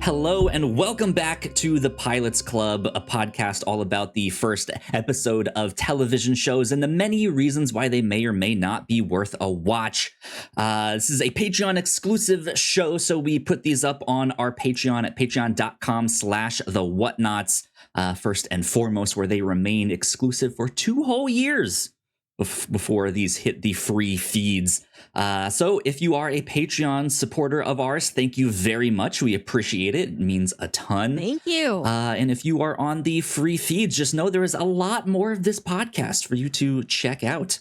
Hello and welcome back to the Pilots Club, a podcast all about the first episode of television shows and the many reasons why they may or may not be worth a watch. This is a Patreon exclusive show, so we put these up on our Patreon at patreon.com/the Whatnauts, first and foremost, where they remain exclusive for 2 whole years before these hit the free feeds. So if you are a Patreon supporter of ours, thank you very much. We appreciate it. It means a ton. Thank you. And if you are on the free feeds, just know there is a lot more of this podcast for you to check out.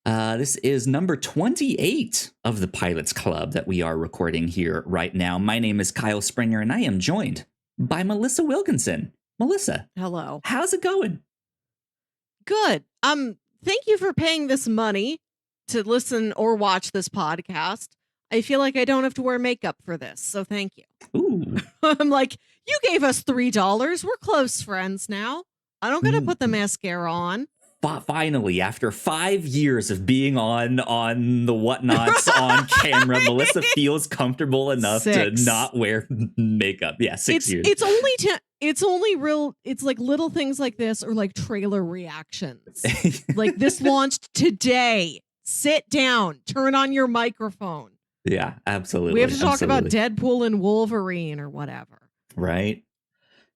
This is number 28 of the Pilots Club that we are recording here right now. My name is Kyle Springer, and I am joined by Melissa Wilkinson. Melissa. Hello. How's it going? Good. Thank you for paying this money to listen or watch this podcast. I feel like I don't have to wear makeup for this, so thank you. Ooh. I'm like, you gave us $3. We're close friends now. I don't gotta put the mascara on. Finally, after 5 years of being on the Whatnauts on camera, Melissa feels comfortable enough to not wear makeup. Yeah, 6 years. It's like little things like this or like trailer reactions. Like this launched today. Sit down. Turn on your microphone. Yeah, absolutely. We have to talk about Deadpool and Wolverine or whatever. Right.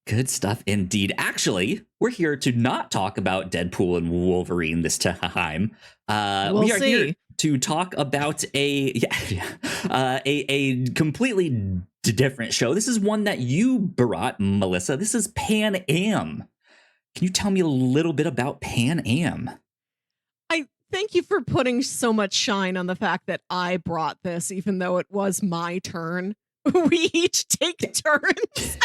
Good stuff indeed. Actually, we're here to not talk about Deadpool and Wolverine this time. We are here to talk about a completely different show. This is one that you brought, Melissa. This is Pan Am. Can you tell me a little bit about Pan Am? I thank you for putting so much shine on the fact that I brought this, even though it was my turn. We each take turns.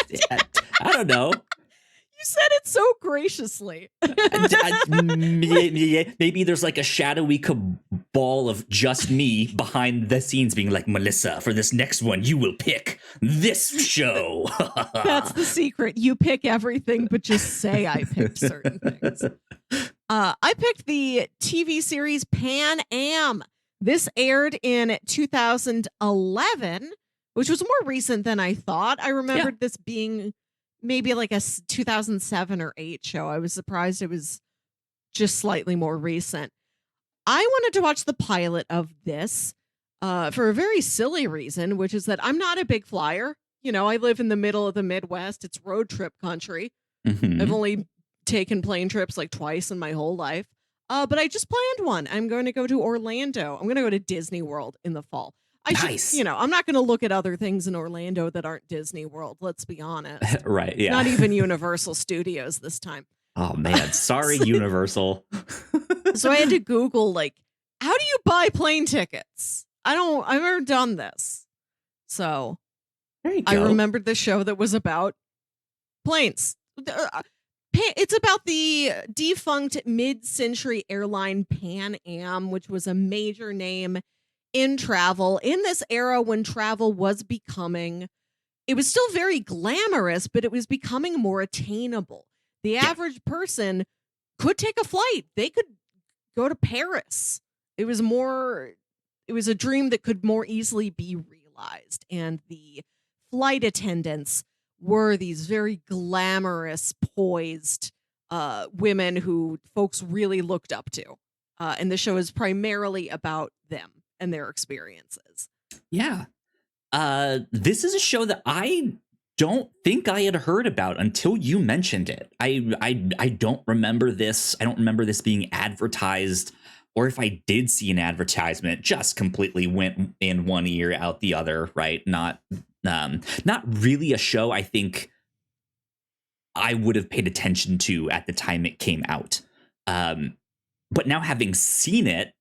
I don't know. You said it so graciously. Maybe there's like a shadowy cabal of just me behind the scenes being like, Melissa, for this next one, you will pick this show. That's the secret. You pick everything, but just say I picked certain things. I picked the TV series Pan Am. This aired in 2011, which was more recent than I thought. I remembered this being maybe like a 2007 or 8 show. I was surprised it was just slightly more recent. I wanted to watch the pilot of this for a very silly reason, which is that I'm not a big flyer. You know, I live in the middle of the Midwest. It's road trip country. Mm-hmm. I've only taken plane trips like twice in my whole life. But I just planned one. I'm going to go to Orlando. I'm going to go to Disney World in the fall. Nice. I'm not going to look at other things in Orlando that aren't Disney World. Let's be honest. Right. Yeah. Not even Universal Studios this time. Oh, man. Sorry, Universal. So I had to Google, like, how do you buy plane tickets? I've never done this. So there you go. I remembered the show that was about planes. It's about the defunct mid-century airline Pan Am, which was a major name in travel in this era when travel was it was still very glamorous, but it was becoming more attainable. The average person could take a flight. They could go to Paris. It was a dream that could more easily be realized. And the flight attendants were these very glamorous, poised women who folks really looked up to. And the show is primarily about them and their experiences. Yeah. This is a show that I don't think I had heard about until you mentioned it. I don't remember this. I don't remember this being advertised, or if I did see an advertisement, just completely went in one ear out the other, right? Not really a show I think I would have paid attention to at the time it came out. But now having seen it,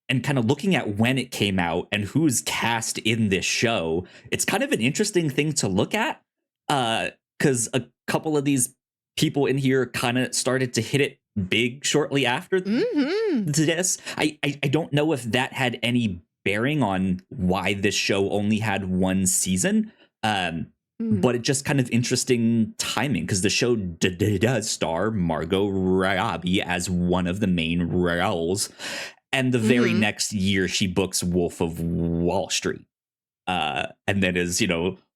and kind of looking at when it came out and who's cast in this show, it's kind of an interesting thing to look at, because a couple of these people in here kind of started to hit it big shortly after this. I don't know if that had any bearing on why this show only had one season, but it just kind of interesting timing, because the show does star Margot Robbie as one of the main roles. And the very next year, she books Wolf of Wall Street. and then is,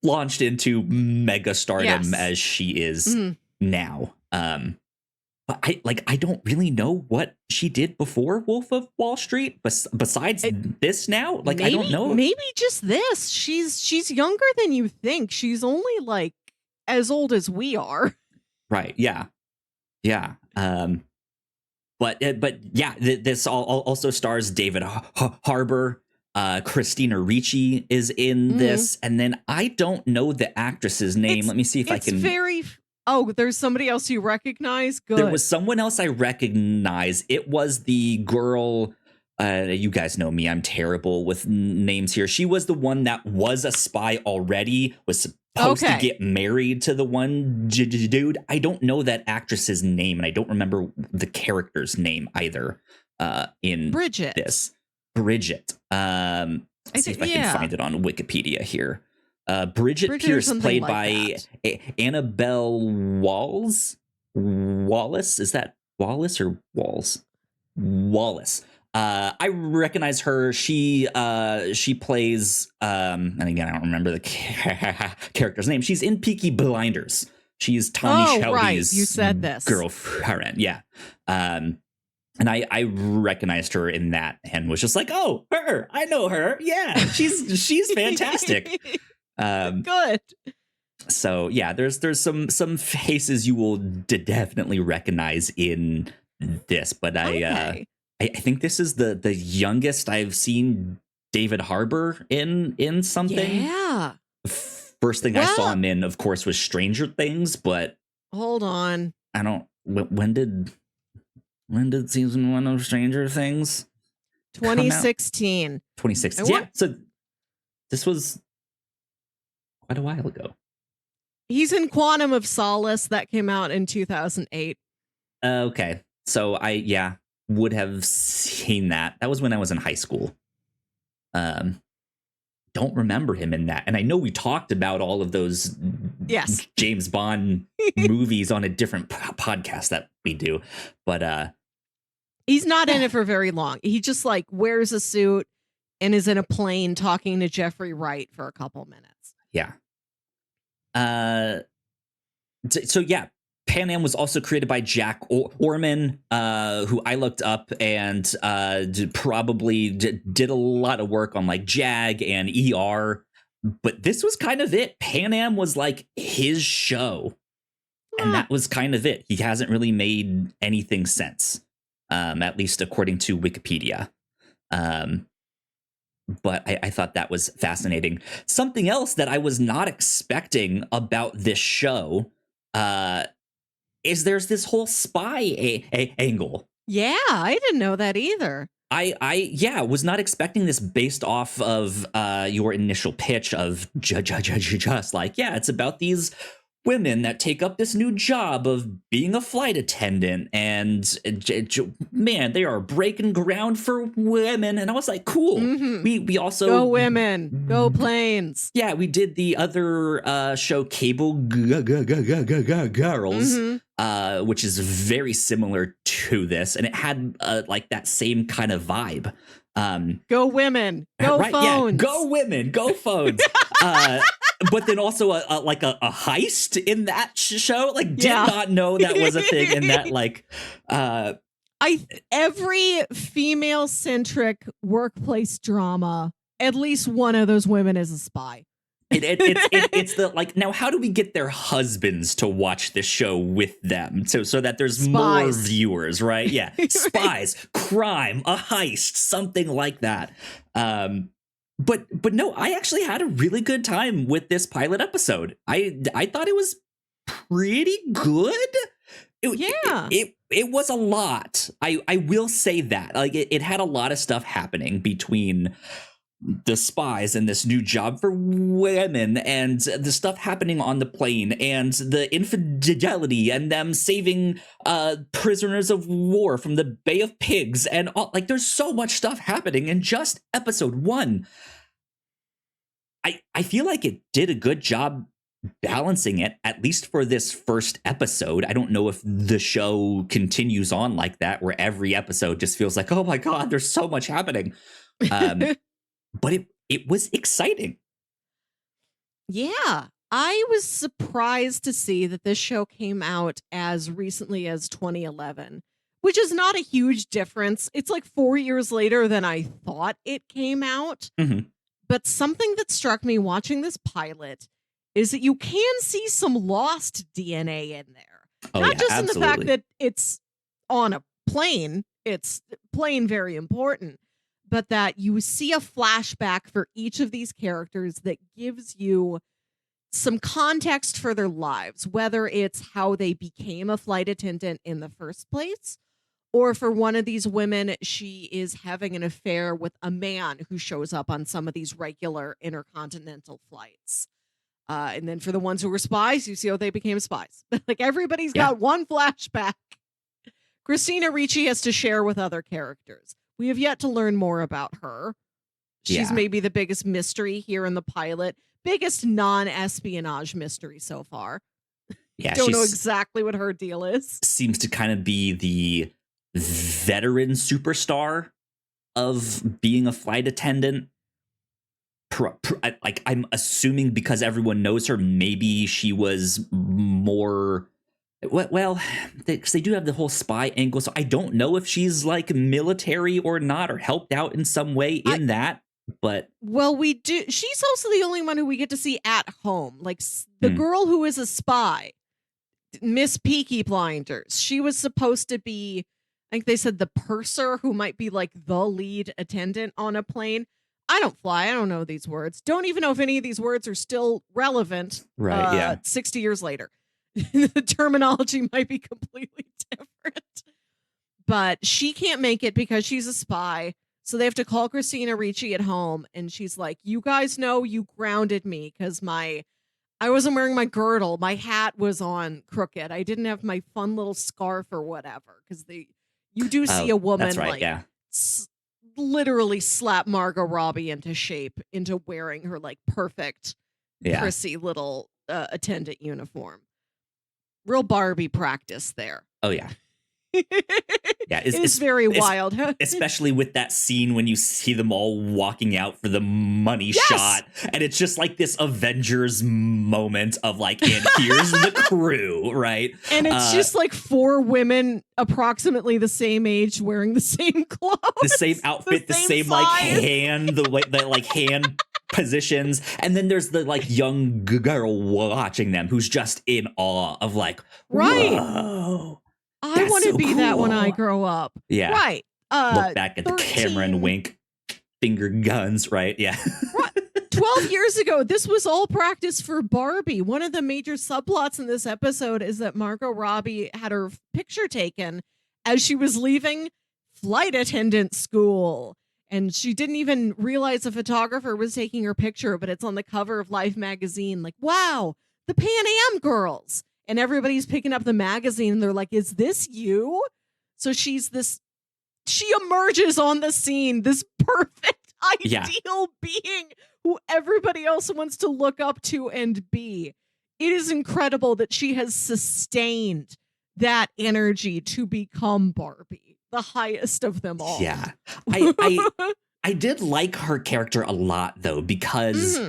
launched into mega stardom Yes. as she is Mhm. now. But I don't really know what she did before Wolf of Wall Street besides this now. Like, I don't know. Maybe just this. She's younger than you think. She's only like as old as we are. Right. Yeah. Yeah. But yeah, this also stars David Harbour. Christina Ricci is in this, and then I don't know the actress's name. Let me see if I can. Oh, there's somebody else you recognize? Good. There was someone else I recognize. It was the girl. You guys know me. I'm terrible with names here. She was the one that was a spy already, was supposed to get married to the one dude. I don't know that actress's name, and I don't remember the character's name either. In Bridget. Bridget. Let's see if I can find it on Wikipedia here. Bridget Pierce, played by Annabelle Wallace. Is that Wallace or Walls? Wallace. I recognize her. She plays, and again, I don't remember the character's name. She's in Peaky Blinders. She's Tommy Shelby's right. You said this. girlfriend. Yeah. And I recognized her in that and was just like, oh, her. I know her. Yeah, she's fantastic. Good. So yeah, there's some faces you will definitely recognize in this, but I think this is the youngest I've seen David Harbour in something. Yeah. First thing I saw him in, of course, was Stranger Things, but hold on. I don't. When did season 1 of Stranger Things? 2016. 2016. Yeah. So this was quite a while ago. He's in Quantum of Solace that came out in 2008. Okay. So I would have seen that. That was when I was in high school. Don't remember him in that. And I know we talked about all of those James Bond movies on a different podcast that we do. But he's not in it for very long. He just like wears a suit and is in a plane talking to Jeffrey Wright for a couple minutes. Yeah. So yeah, Pan Am was also created by Jack Orman, who I looked up and probably did a lot of work on like JAG and ER. But this was kind of it. Pan Am was like his show. And that was kind of it. He hasn't really made anything since, at least according to Wikipedia. But I thought that was fascinating. Something else that I was not expecting about this show is there's this whole spy angle. Yeah, I didn't know that either. I was not expecting this based off of your initial pitch of just like, yeah, it's about these women that take up this new job of being a flight attendant, and man, they are breaking ground for women. And I was like, cool. We also go women, go planes. Yeah, we did the other show, Cable Girls, which is very similar to this, and it had like that same kind of vibe. Go women, go phones. Yeah, go women, go phones. But then also a heist in that show. Like, did not know that was a thing in that, like, every female centric workplace drama, at least one of those women is a spy. It's the like, now how do we get their husbands to watch this show with them so that there's more viewers, right? Yeah. Spies, crime, a heist, something like that. But no, I actually had a really good time with this pilot episode. I thought it was pretty good. It was a lot. I will say that. Like, it had a lot of stuff happening between the spies and this new job for women, and the stuff happening on the plane, and the infidelity, and them saving prisoners of war from the Bay of Pigs, and all, like, there's so much stuff happening in just episode 1. I feel like it did a good job balancing it, at least for this first episode. I don't know if the show continues on like that, where every episode just feels like, oh my God, there's so much happening. But it was exciting. Yeah. I was surprised to see that this show came out as recently as 2011, which is not a huge difference. It's like 4 years later than I thought it came out. Mhm. But something that struck me watching this pilot is that you can see some lost DNA in there. Oh, Not yeah, just in the fact absolutely. that it's on a plane, it's plane very important, but that you see a flashback for each of these characters that gives you some context for their lives, whether it's how they became a flight attendant in the first place, or for one of these women, she is having an affair with a man who shows up on some of these regular intercontinental flights. And then for the ones who were spies, you see how they became spies. Like everybody's Yeah. got one flashback Christina Ricci has to share with other characters. We have yet to learn more about her. She's Yeah. maybe the biggest mystery here in the pilot, biggest non-espionage mystery so far. Yeah, Don't know she's exactly what her deal is. seems to kind of be the veteran superstar of being a flight attendant. Like, I'm assuming because everyone knows her, maybe she was more. Well, because they do have the whole spy angle, so I don't know if she's like military or not, or helped out in some way in that. But Well, we do. She's also the only one who we get to see at home. Like the Hmm. girl who is a spy, Miss Peaky Blinders. She was supposed to be, I think they said the purser who might be like the lead attendant on a plane. I don't fly. I don't know these words. Don't even know if any of these words are still relevant. Right, yeah. 60 years later. The terminology might be completely different. But she can't make it because she's a spy. So they have to call Christina Ricci at home. And she's like, you guys know you grounded me because I wasn't wearing my girdle. My hat was on crooked. I didn't have my fun little scarf or whatever. Because you do see a woman that's right, like yeah. literally slap Margot Robbie into shape into wearing her like perfect, Yeah. prissy little attendant uniform. Real Barbie practice there. Oh, yeah. Yeah, it's very wild. Especially with that scene when you see them all walking out for the money Yes! shot, and it's just like this Avengers moment of like, and here's the crew, right? And it's just like 4 women approximately the same age wearing the same clothes, the same outfit, the same like size. hand, the way the like hand positions, and then there's the like young girl watching them who's just in awe of like, Right. whoa. I want to so be that when I cool. grow up. Yeah. Right. Look back at the camera and wink. Finger guns, right? Yeah. 12 years ago, this was all practice for Barbie. One of the major subplots in this episode is that Margot Robbie had her picture taken as she was leaving flight attendant school. And she didn't even realize a photographer was taking her picture, but it's on the cover of Life magazine. Like, wow, the Pan Am girls. And everybody's picking up the magazine and they're like, is this you? So she emerges on the scene, this perfect ideal being who everybody else wants to look up to and be. It is incredible that she has sustained that energy to become Barbie, the highest of them all. Yeah. I did like her character a lot though, because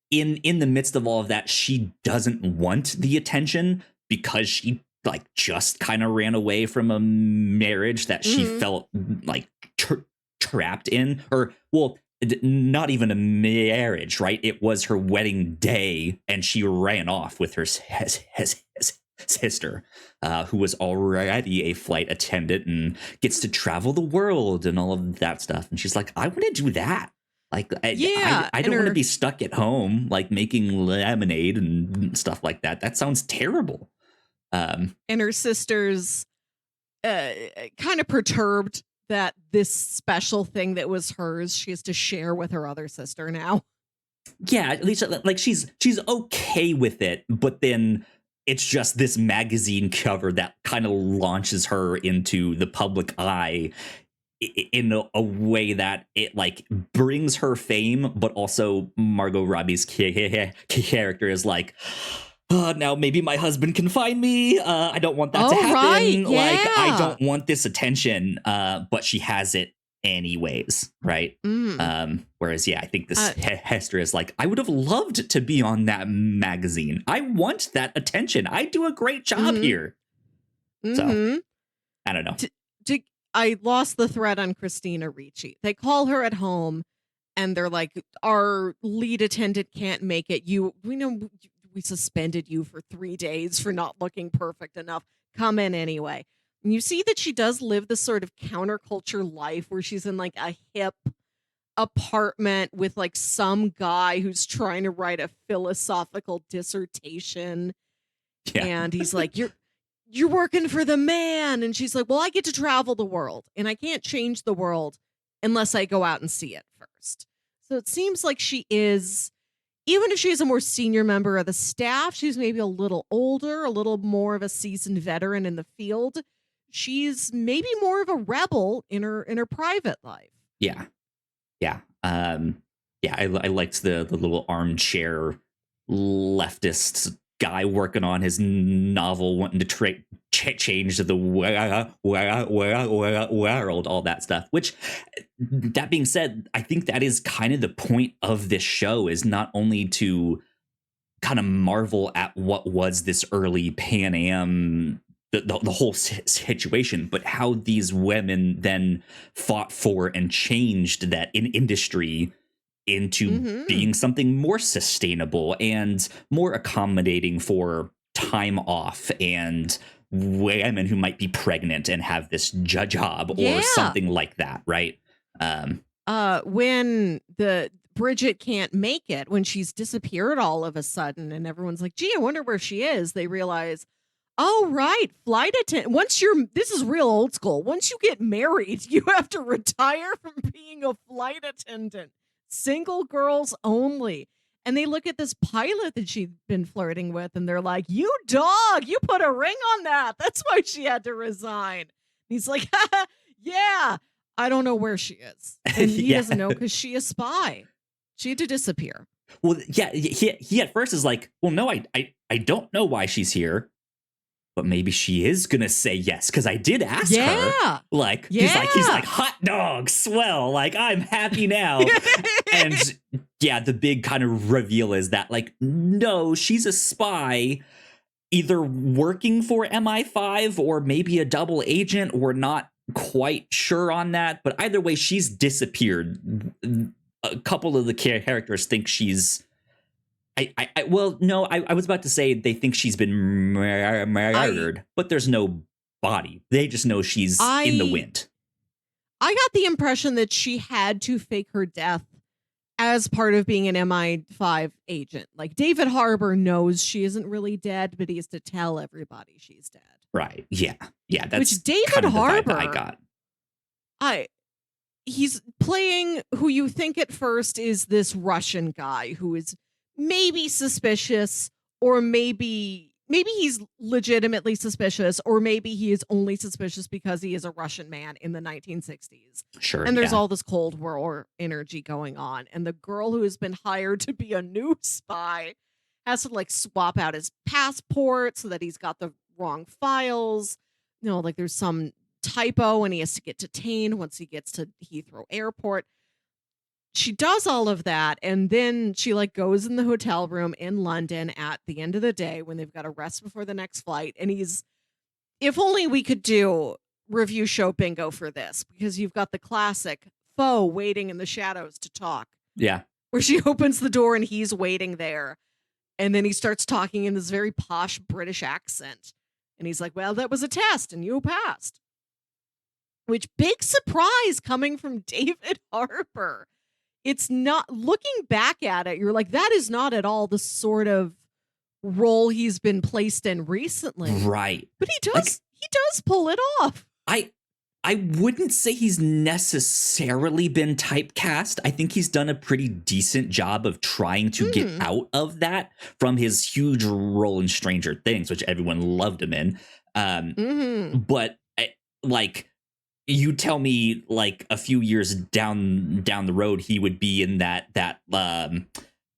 in the midst of all of that, she doesn't want the attention because she like just kind of ran away from a marriage that she felt like trapped in, or well, not even a marriage, right? It was her wedding day, and she ran off with her sister, who was already a flight attendant and gets to travel the world and all of that stuff. And she's like, I want to do that. Like, I don't want to be stuck at home, like making lemonade and stuff like that. That sounds terrible. And her sister's kind of perturbed that this special thing that was hers, she has to share with her other sister now. Yeah, at least like she's okay with it, but then it's just this magazine cover that kind of launches her into the public eye in a way that it like brings her fame, but also Margot Robbie's character is like, now maybe my husband can find me. I don't want that to happen. Right, yeah. Like, I don't want this attention. But she has it anyways, right? Whereas, yeah, I think this Uh, Hester is like, I would have loved to be on that magazine. I want that attention. I do a great job mhm, here. So, mhm. I don't know. I lost the thread on Christina Ricci. They call her at home and they're like, our lead attendant can't make it. We know we suspended you for 3 days for not looking perfect enough. Come in anyway. And you see that she does live this sort of counterculture life where she's in like a hip apartment with like some guy who's trying to write a philosophical dissertation. Yeah. And he's like, you're working for the man. And she's like, well, I get to travel the world and I can't change the world unless I go out and see it first. So it seems like she is, even if she's a more senior member of the staff, she's maybe a little older, a little more of a seasoned veteran in the field. She's maybe more of a rebel in her private life. Yeah. Yeah. I liked the little armchair leftist guy working on his novel, wanting to change the world, all that stuff. Which, that being said, I think that is kind of the point of this show, is not only to kind of marvel at what was this early Pan Am, the whole situation, but how these women then fought for and changed that industry into being something more sustainable and more accommodating for time off and women who might be pregnant and have this job or something like that, right? When the Bridget can't make it, when she's disappeared all of a sudden and everyone's like, gee, I wonder where she is, they realize, oh, right, flight attendant. This is real old school. Once you get married, you have to retire from being a flight attendant. Single girls only. And they look at this pilot that she'd been flirting with and they're like, you dog, you put a ring on that. That's why she had to resign. And he's like, yeah, I don't know where she is. And he doesn't know because she a spy. She had to disappear. Well, yeah, he at first is like, well, no, I don't know why she's here. But maybe she is gonna say yes, because I did ask her. Like, he's like, hot dog, swell. Like, I'm happy now. And yeah, the big kind of reveal is that, like, no, she's a spy, either working for MI5 or maybe a double agent. We're not quite sure on that, but either way, she's disappeared. A couple of the characters think she's. I was about to say they think she's been murdered, but there's no body. They just know she's in the wind. I got the impression that she had to fake her death as part of being an MI5 agent. Like, David Harbour knows she isn't really dead, but he has to tell everybody she's dead. Right. Yeah. Yeah. That's which David kind of Harbour, the vibe I got. He's playing who you think at first is this Russian guy who is maybe suspicious, or maybe he's legitimately suspicious, or maybe he is only suspicious because he is a Russian man in the 1960s. Sure. And there's all this Cold War energy going on. And the girl who has been hired to be a new spy has to like swap out his passport so that he's got the wrong files. You know, like there's some typo and he has to get detained once he gets to Heathrow Airport. She does all of that, and then she like goes in the hotel room in London at the end of the day when they've got to rest before the next flight. And if only we could do review show bingo for this, because you've got the classic foe waiting in the shadows to talk. Yeah. Where she opens the door and he's waiting there. And then he starts talking in this very posh British accent. And he's like, well, that was a test and you passed. Which, big surprise coming from David Harbour. It's not, looking back at it, you're like, that is not at all the sort of role he's been placed in recently. Right. But he does pull it off. I wouldn't say he's necessarily been typecast. I think he's done a pretty decent job of trying to get out of that from his huge role in Stranger Things, which everyone loved him in. But like, you tell me like a few years down the road, he would be in that the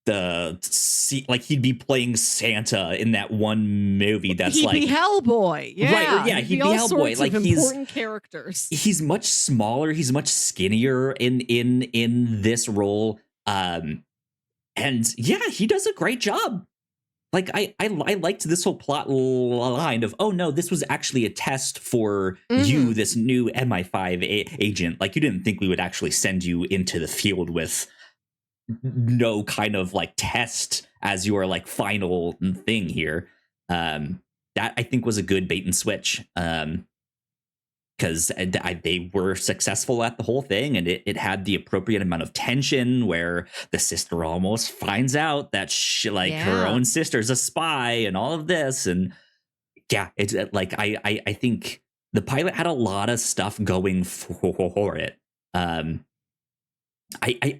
like he'd be playing Santa in that one movie that's he'd like be Hellboy. Yeah, right, yeah, he'd be all Hellboy. sorts Like of important characters. He's much smaller, he's much skinnier in this role. And yeah, he does a great job. Like I liked this whole plot line of, oh no, this was actually a test for you, this new MI5 agent. Like you didn't think we would actually send you into the field with no kind of like test as your like final thing here. That I think was a good bait and switch. Because they were successful at the whole thing, and it had the appropriate amount of tension where the sister almost finds out that her own sister's a spy and all of this. And yeah, it's like I think the pilot had a lot of stuff going for it. I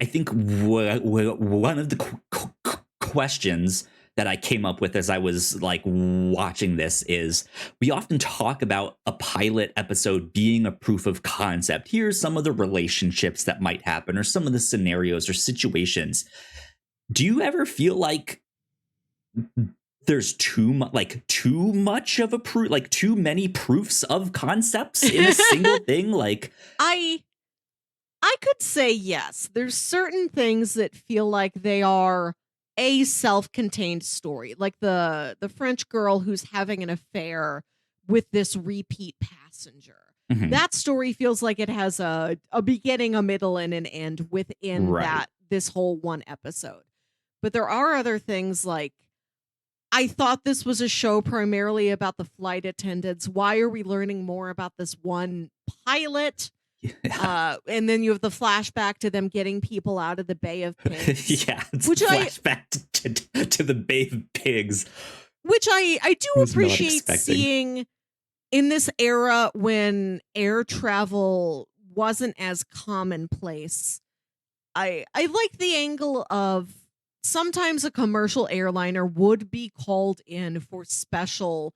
think one of the questions that I came up with as I was like watching this is, we often talk about a pilot episode being a proof of concept. Here's some of the relationships that might happen, or some of the scenarios or situations. Do you ever feel like there's too much of a proof, like too many proofs of concepts in a single thing? Like I could say yes. There's certain things that feel like they are a self-contained story, like the French girl who's having an affair with this repeat passenger. That story feels like it has a beginning, a middle, and an end within this whole one episode. But there are other things like, I thought this was a show primarily about the flight attendants. Why are we learning more about this one pilot? Yeah. And then you have the flashback to them getting people out of the Bay of Pigs. Yeah, it's flashback to the Bay of Pigs. Which I do appreciate seeing in this era when air travel wasn't as commonplace. I like the angle of sometimes a commercial airliner would be called in for special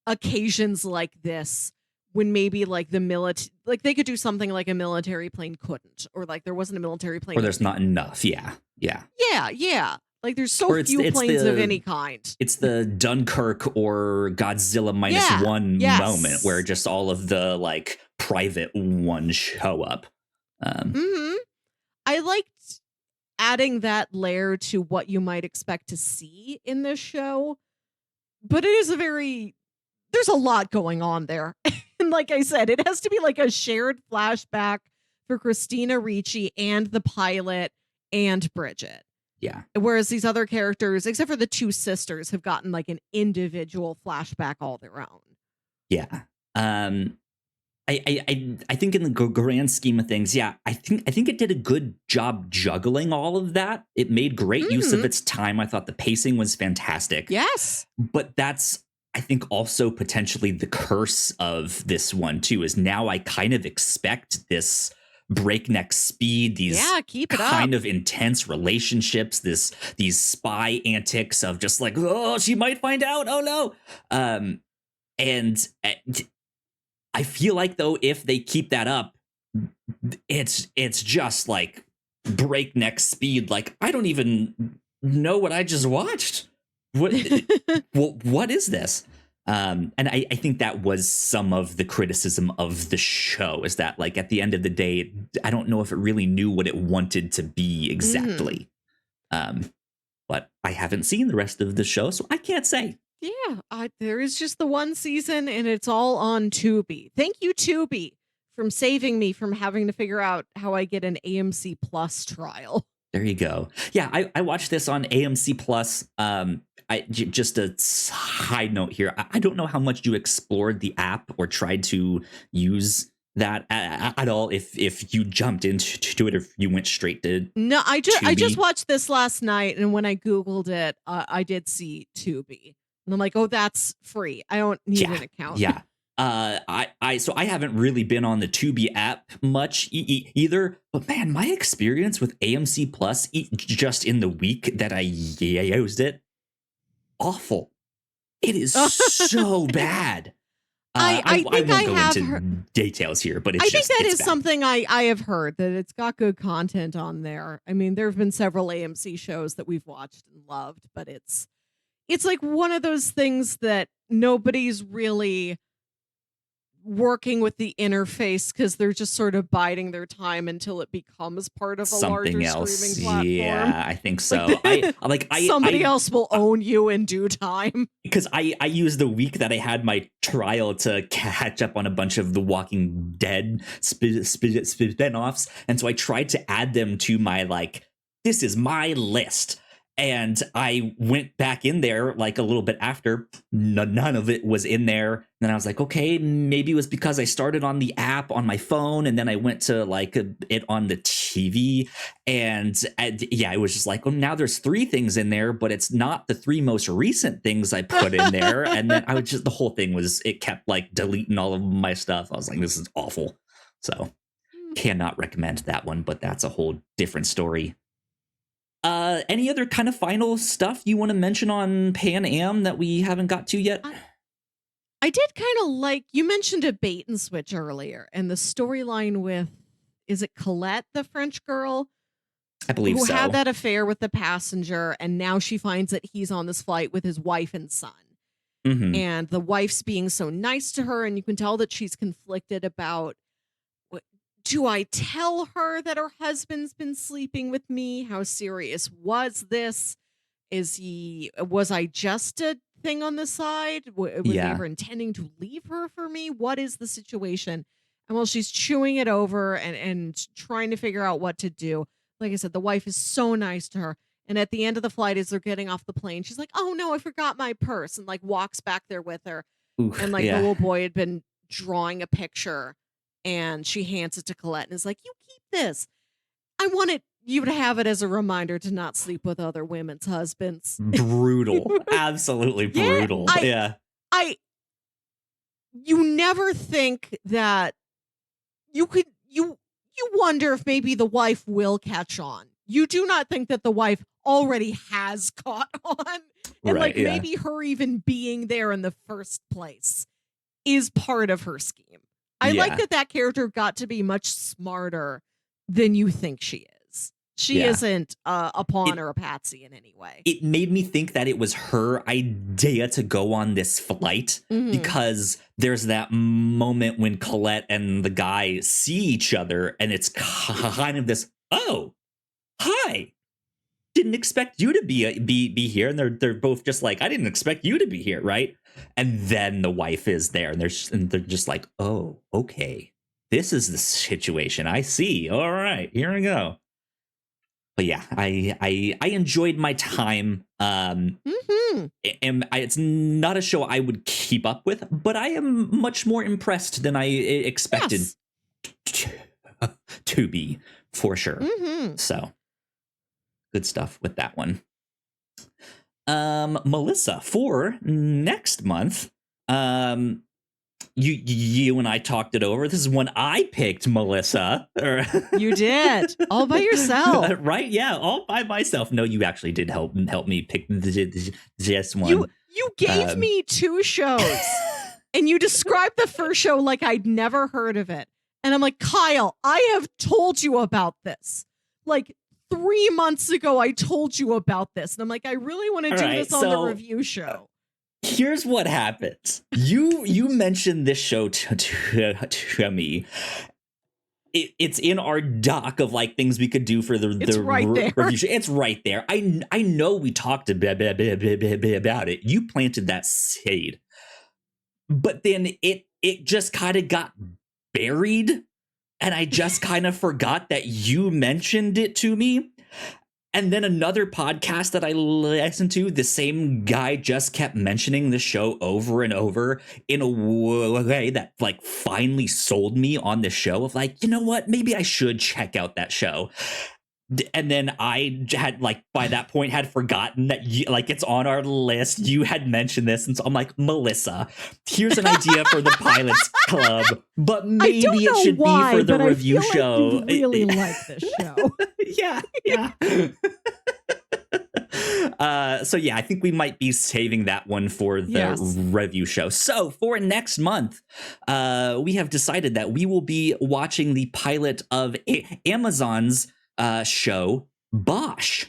occasions like this, when maybe like the military, like they could do something like a military plane couldn't, or like there wasn't a military plane, or there's not enough. Yeah. Like there's so few planes of any kind. It's the Dunkirk or Godzilla -1 moment where just all of the like private ones show up. I liked adding that layer to what you might expect to see in this show, but it is there's a lot going on there. And like I said, it has to be like a shared flashback for Christina Ricci and the pilot and Bridget. Yeah. Whereas these other characters, except for the two sisters, have gotten like an individual flashback all their own. Yeah. I think in the grand scheme of things, I think it did a good job juggling all of that. It made great use of its time. I thought the pacing was fantastic. Yes. But that's, I think, also potentially the curse of this one too, is now I kind of expect this breakneck speed, these keep it kind up. of intense relationships, these spy antics of just like, oh, she might find out, oh no. And I feel like though, if they keep that up, it's just like breakneck speed. Like, I don't even know what I just watched. What is this? And I think that was some of the criticism of the show, is that like at the end of the day, I don't know if it really knew what it wanted to be exactly. But I haven't seen the rest of the show, so I can't say. Yeah, there is just the one season, and it's all on Tubi. Thank you, Tubi, from saving me from having to figure out how I get an AMC Plus trial. There you go. Yeah, I watched this on AMC Plus. Just a side note here. I don't know how much you explored the app or tried to use that at all. If you jumped into it, or if you went straight to no, I Tubi. just watched this last night, and when I Googled it, I did see Tubi, and I'm like, oh, that's free. I don't need an account. Yeah. So I haven't really been on the Tubi app much either, but man, my experience with AMC Plus just in the week that I used it, awful. It is so bad. I think won't I go have into heard. details here, but it's I think just that it's is bad. something I have heard, that it's got good content on there. I mean, there have been several AMC shows that we've watched and loved, but it's like one of those things that nobody's really working with the interface because they're just sort of biding their time until it becomes part of a Something larger else. streaming platform. Yeah, I think so. Like somebody else will own you in due time. Because I used the week that I had my trial to catch up on a bunch of The Walking Dead spin-offs, and so I tried to add them to my, like, this is my list. And I went back in there like a little bit after. None of it was in there. And then I was like, okay, maybe it was because I started on the app on my phone and then I went to like it on the TV. And yeah, it was just like, oh, now there's 3 things in there, but it's not the 3 most recent things I put in there. And then the whole thing was, it kept like deleting all of my stuff. I was like, this is awful. So cannot recommend that one, but that's a whole different story. Any other kind of final stuff you want to mention on Pan Am that we haven't got to yet? I did kind of like, you mentioned a bait and switch earlier, and the storyline with, is it Colette, the French girl? I believe who so. had that affair with the passenger, and now she finds that he's on this flight with his wife and son. Mm-hmm. And the wife's being so nice to her, and you can tell that she's conflicted about, do I tell her that her husband's been sleeping with me? How serious was this? Was I just a thing on the side? Was he ever intending to leave her for me? What is the situation? And while she's chewing it over and trying to figure out what to do, like I said, the wife is so nice to her. And at the end of the flight, as they're getting off the plane, she's like, oh no, I forgot my purse, and like walks back there with her. Oof, and like the little boy had been drawing a picture, and she hands it to Colette and is like, you keep this. I wanted you to have it as a reminder to not sleep with other women's husbands. Brutal. Absolutely brutal. You never think that you wonder if maybe the wife will catch on. You do not think that the wife already has caught on. And maybe her even being there in the first place is part of her scheme. I like that character got to be much smarter than you think she is. She isn't a pawn or a patsy in any way. It made me think that it was her idea to go on this flight because there's that moment when Colette and the guy see each other, and it's kind of this, oh, hi. Didn't expect you to be here. And they're both just like, I didn't expect you to be here, right? And then the wife is there, and they're just like, oh, okay, this is the situation. I see. All right, here we go. But yeah, I enjoyed my time. And it's not a show I would keep up with, but I am much more impressed than I expected to be, for sure. So good stuff with that one. Melissa, for next month, you and I talked it over. This is one I picked, Melissa. You did, all by yourself, right? Yeah, all by myself. No, you actually did help me pick this one. You gave me 2 shows, and you described the first show like I'd never heard of it, and I'm like, Kyle, I have told you about this. Like 3 months ago, I told you about this. And I'm like, I really want to do this on the review show. Here's what happens. You mentioned this show to me. It's in our doc of like things we could do for the review show. It's right there. I know we talked about it. You planted that seed. But then it just kind of got buried. And I just kind of forgot that you mentioned it to me. And then another podcast that I listened to, the same guy just kept mentioning the show over and over in a way that like finally sold me on the show of like, you know what, maybe I should check out that show. And then I had like by that point had forgotten that like it's on our list. You had mentioned this, and so I'm like, Melissa, here's an idea for the Pilots Club, but maybe it should be for the review show. Like you really like this show. yeah. So yeah, I think we might be saving that one for the review show. So for next month, we have decided that we will be watching the pilot of Amazon's show Bosch.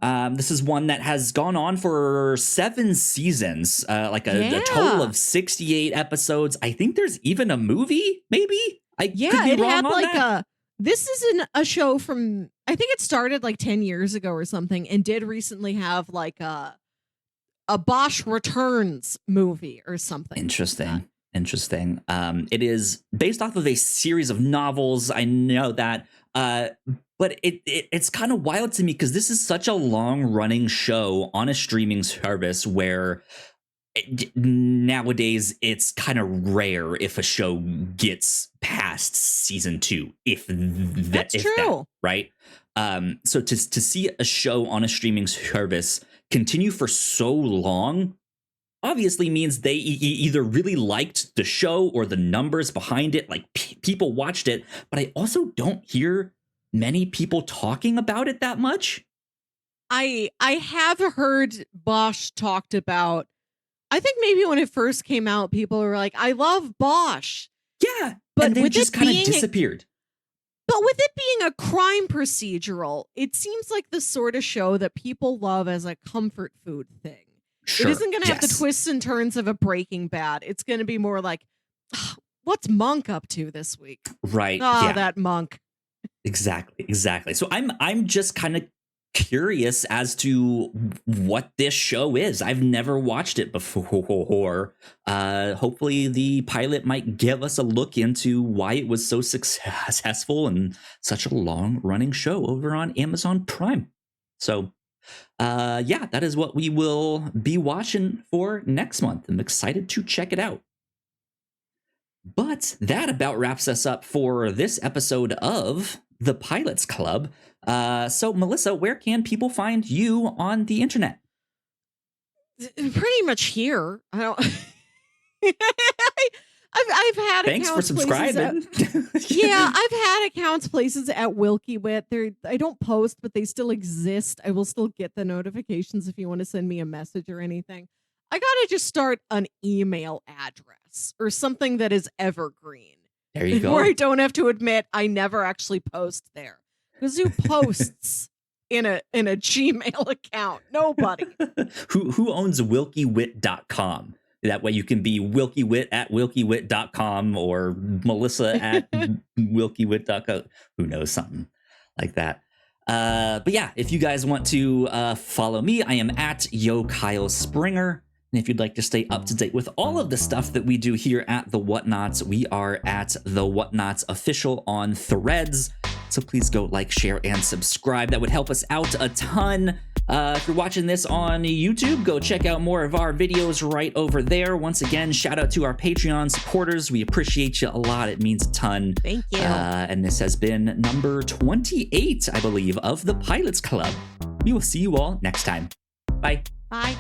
This is one that has gone on for 7 seasons, a total of 68 episodes. I think there's even a movie, maybe? I could be it wrong had on that. This is a show from, I think it started like 10 years ago or something, and did recently have like a Bosch Returns movie or something. Interesting. It is based off of a series of novels. I know that. But it's kind of wild to me because this is such a long-running show on a streaming service where nowadays it's kind of rare if a show gets past season 2, That's true. right? So to see a show on a streaming service continue for so long obviously means they either really liked the show or the numbers behind it, like people watched it. But I also don't hear many people talking about it that much. I have heard Bosch talked about. I think maybe when it first came out, people were like, I love Bosch. Yeah, but then just kind of disappeared. But with it being a crime procedural, it seems like the sort of show that people love as a comfort food thing. Sure, it isn't going to have the twists and turns of a Breaking Bad. It's going to be more like, what's Monk up to this week? Right. That Monk. Exactly. So I'm just kind of curious as to what this show is. I've never watched it before. Hopefully the pilot might give us a look into why it was so successful and such a long running show over on Amazon Prime. So that is what we will be watching for next month. I'm excited to check it out. But that about wraps us up for this episode of The Pilots Club. So, Melissa, where can people find you on the internet? Pretty much here. I don't. I've had Thanks for subscribing. I've had accounts places at WilkyWit. I don't post, but they still exist. I will still get the notifications if you want to send me a message or anything. I gotta just start an email address or something that is evergreen. There you go. Where I don't have to admit I never actually post there. Because who posts in a Gmail account? Nobody. Who owns wilkywit.com? That way you can be wilkywit at wilkywit.com or Melissa at wilkywit.com. Who knows, something like that. But yeah, if you guys want to follow me, I am at Yo Kyle Springer. And if you'd like to stay up to date with all of the stuff that we do here at the Whatnauts, we are at the Whatnauts Official on Threads. So please go like, share, and subscribe. That would help us out a ton. If you're watching this on YouTube, go check out more of our videos right over there. Once again, shout out to our Patreon supporters. We appreciate you a lot. It means a ton. Thank you. And this has been number 28, I believe, of the Pilots Club. We will see you all next time. Bye. Bye.